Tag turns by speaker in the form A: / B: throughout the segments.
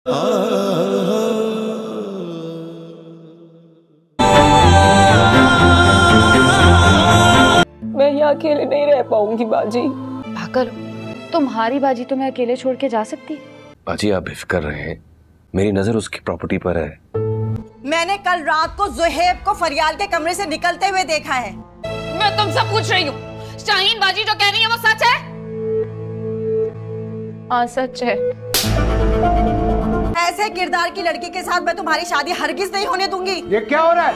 A: मैं यहाँ अकेले नहीं रह पाऊंगी बाजी।
B: पागल हो, तुम्हारी बाजी तो मैं अकेले छोड़ के जा सकती?
C: बाजी आप बेफिक्र रहे, मेरी नजर उसकी प्रॉपर्टी पर है।
D: मैंने कल रात को ज़ुहैब को फरियाल के कमरे से निकलते हुए देखा है।
B: मैं तुमसे पूछ रही हूँ, शाहीन बाजी जो कह रही है वो सच है? हाँ सच है।
D: ऐसे किरदार की लड़की के साथ मैं तुम्हारी शादी हरगिज नहीं होने दूंगी।
E: ये क्या हो रहा है?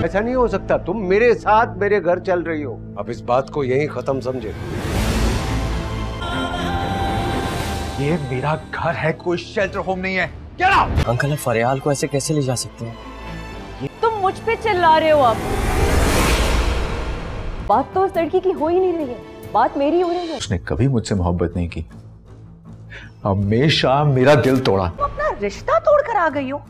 E: ऐसा नहीं हो सकता, तुम मेरे साथ मेरे घर चल रही हो। अब इस बात को यहीं खत्म समझे।
F: ये मेरा घर है, कोई शेल्टर होम नहीं है। क्या
C: अंकल आप फरियाल को ऐसे कैसे ले जा सकते हैं?
A: तुम मुझ पे चिल्ला रहे हो। आप बात तो उस लड़की की हो ही नहीं रही है, बात मेरी हो रही है।
F: उसने कभी मुझसे मोहब्बत नहीं की, हमेशा मेरा दिल तोड़ा।
D: तुम अपना रिश्ता तोड़ कर आ गई हो।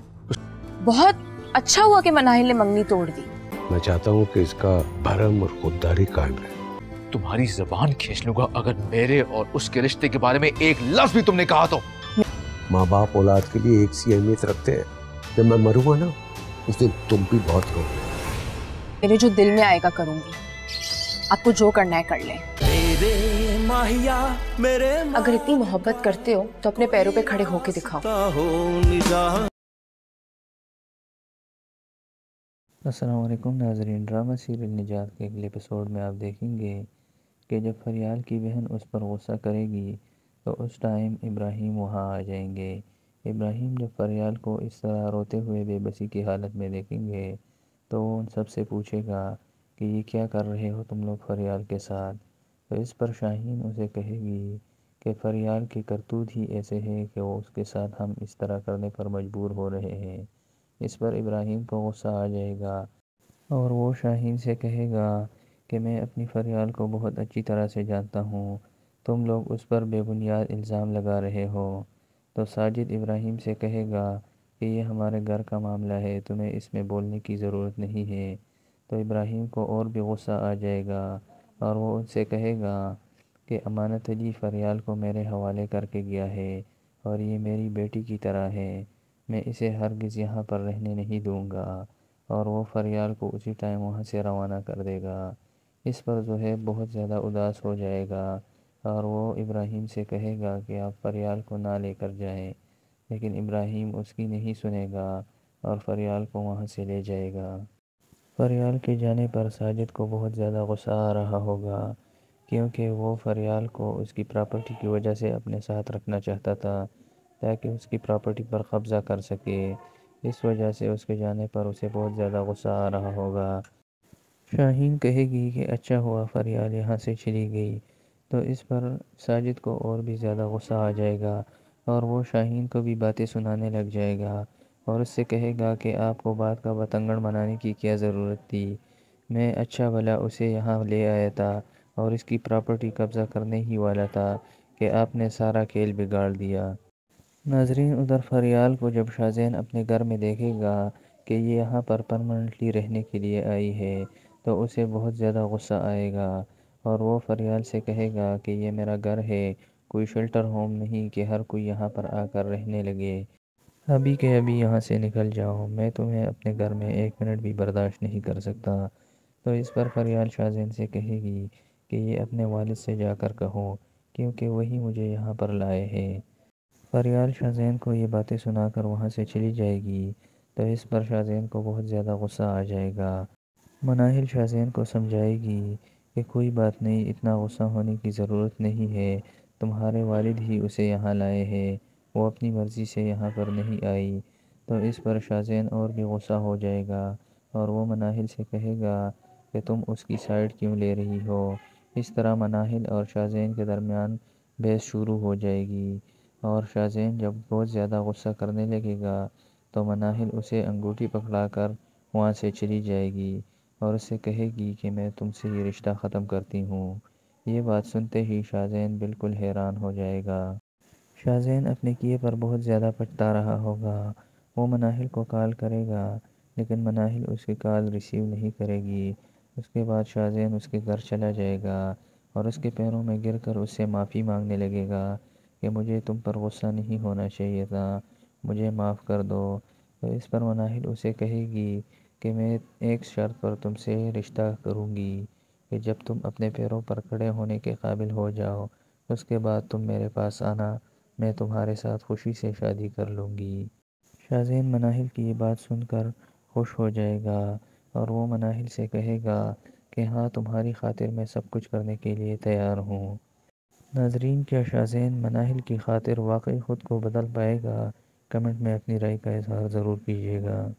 B: बहुत अच्छा हुआ कि मनाहिल ने मंगनी तोड़ दी।
E: मैं चाहता हूँ कि इसका भरम और खुददारी कायम रहे।
F: तुम्हारी जबान खींच लूंगा अगर मेरे और उसके रिश्ते के बारे में एक लफ्ज भी तुमने कहा तो।
E: माँ बाप औलाद के लिए एक सी अहमियत रखते हैं। जब मैं मरूंगा ना, उस दिन तुम भी बहुत रोगे।
B: मेरे जो दिल में आएगा करूंगी, आपको जो करना है कर लें। अगर इतनी मोहब्बत करते हो तो अपने पैरों पे खड़े होके दिखाओ।
G: अस्सलाम वालेकुम नाज़रीन, ड्रामा सीरियल निजात के अगले एपिसोड में आप देखेंगे कि जब फरियाल की बहन उस पर गुस्सा करेगी तो उस टाइम इब्राहिम वहाँ आ जाएंगे। इब्राहिम जब फरियाल को इस तरह रोते हुए बेबसी की हालत में देखेंगे तो वो उन सब से पूछेगा कि ये क्या कर रहे हो तुम लोग फरियाल के साथ। तो इस पर शाहीन उसे कहेगी कि फरियाल की करतूत ही ऐसे है कि वो उसके साथ हम इस तरह करने पर मजबूर हो रहे हैं। इस पर इब्राहिम को गुस्सा आ जाएगा और वो शाहीन से कहेगा कि मैं अपनी फरियाल को बहुत अच्छी तरह से जानता हूँ, तुम लोग उस पर बेबुनियाद इल्ज़ाम लगा रहे हो। तो साजिद इब्राहिम से कहेगा कि ये हमारे घर का मामला है, तुम्हें इसमें बोलने की ज़रूरत नहीं है। तो इब्राहिम को और भी गुस्सा आ जाएगा और वो उनसे कहेगा कि अमानत अली फरियाल को मेरे हवाले करके गया है और ये मेरी बेटी की तरह है, मैं इसे हरगिज़ यहाँ पर रहने नहीं दूँगा। और वो फरियाल को उसी टाइम वहाँ से रवाना कर देगा। इस पर ज़ुहैब बहुत ज़्यादा उदास हो जाएगा और वो इब्राहिम से कहेगा कि आप फरियाल को ना लेकर जाएं, लेकिन इब्राहिम उसकी नहीं सुनेगा और फरियाल को वहाँ से ले जाएगा। फरियाल के जाने पर साजिद को बहुत ज़्यादा गुस्सा आ रहा होगा क्योंकि वो फरियाल को उसकी प्रॉपर्टी की वजह से अपने साथ रखना चाहता था ताकि उसकी प्रॉपर्टी पर कब्ज़ा कर सके। इस वजह से उसके जाने पर उसे बहुत ज़्यादा गुस्सा आ रहा होगा। शाहीन कहेगी कि अच्छा हुआ फरियाल यहाँ से चली गई। तो इस पर साजिद को और भी ज़्यादा गुस्सा आ जाएगा और वो शाहीन को भी बातें सुनाने लग जाएगा और उससे कहेगा कि आपको बात का बतंगड़ बनाने की क्या ज़रूरत थी, मैं अच्छा भला उसे यहाँ ले आया था और इसकी प्रॉपर्टी कब्ज़ा करने ही वाला था कि आपने सारा खेल बिगाड़ दिया। नाजरीन, उधर फरियाल को जब शाहज़ैन अपने घर में देखेगा कि ये यहाँ पर परमानेंटली रहने के लिए आई है तो उसे बहुत ज़्यादा गुस्सा आएगा और वो फरियाल से कहेगा कि ये मेरा घर है, कोई शेल्टर होम नहीं कि हर कोई यहाँ पर आकर रहने लगे। अभी के अभी यहाँ से निकल जाओ, मैं तुम्हें अपने घर में एक मिनट भी बर्दाश्त नहीं कर सकता। तो इस पर फरियाल शाहज़ैन से कहेगी कि ये अपने वालिद से जाकर कहो क्योंकि वही मुझे यहाँ पर लाए हैं। फरियाल शाहज़ैन को ये बातें सुनाकर वहाँ से चली जाएगी। तो इस पर शाहज़ैन को बहुत ज़्यादा गुस्सा आ जाएगा। मनाहिल शाहज़ैन को समझाएगी कि कोई बात नहीं, इतना गुस्सा होने की ज़रूरत नहीं है, तुम्हारे वालिद ही उसे यहाँ लाए हैं, वो अपनी मर्ज़ी से यहाँ पर नहीं आई। तो इस पर शाहज़ैन और भी गुस्सा हो जाएगा और वो मनाहिल से कहेगा कि तुम उसकी साइड क्यों ले रही हो। इस तरह मनाहिल और शाहज़ैन के दरमियान बहस शुरू हो जाएगी और शाहज़ैन जब बहुत ज़्यादा गुस्सा करने लगेगा तो मनाहिल उसे अंगूठी पकड़ाकर वहाँ से चली जाएगी और उससे कहेगी कि मैं तुमसे ये रिश्ता ख़त्म करती हूँ। ये बात सुनते ही शाहज़ैन बिल्कुल हैरान हो जाएगा। शाहज़ैन अपने किए पर बहुत ज़्यादा पछता रहा होगा। वो मनाहिल को कॉल करेगा लेकिन मनाहिल उसकी कॉल रिसीव नहीं करेगी। उसके बाद शाहज़ैन उसके घर चला जाएगा और उसके पैरों में गिरकर उससे माफ़ी मांगने लगेगा کہ مجھے تم پر غصہ نہیں ہونا چاہیے تھا، مجھے معاف کر دو۔ تو اس پر مناہل اسے کہے گی کہ میں ایک شرط پر تم سے رشتہ کروں گی کہ جب تم اپنے پیروں پر کھڑے ہونے کے قابل ہو جاؤ اس کے بعد تم میرے پاس آنا، میں تمہارے ساتھ خوشی سے شادی کر لوں گی۔ شاہزین مناہل کی یہ بات سن کر خوش ہو جائے گا اور وہ مناہل سے کہے گا کہ ہاں تمہاری خاطر میں سب کچھ کرنے کے لیے تیار ہوں۔ ناظرین، کیا شاہزین مناہل کی خاطر واقعی خود کو بدل پائے گا؟ کمنٹ میں اپنی رائے کا اظہار ضرور کیجیے گا۔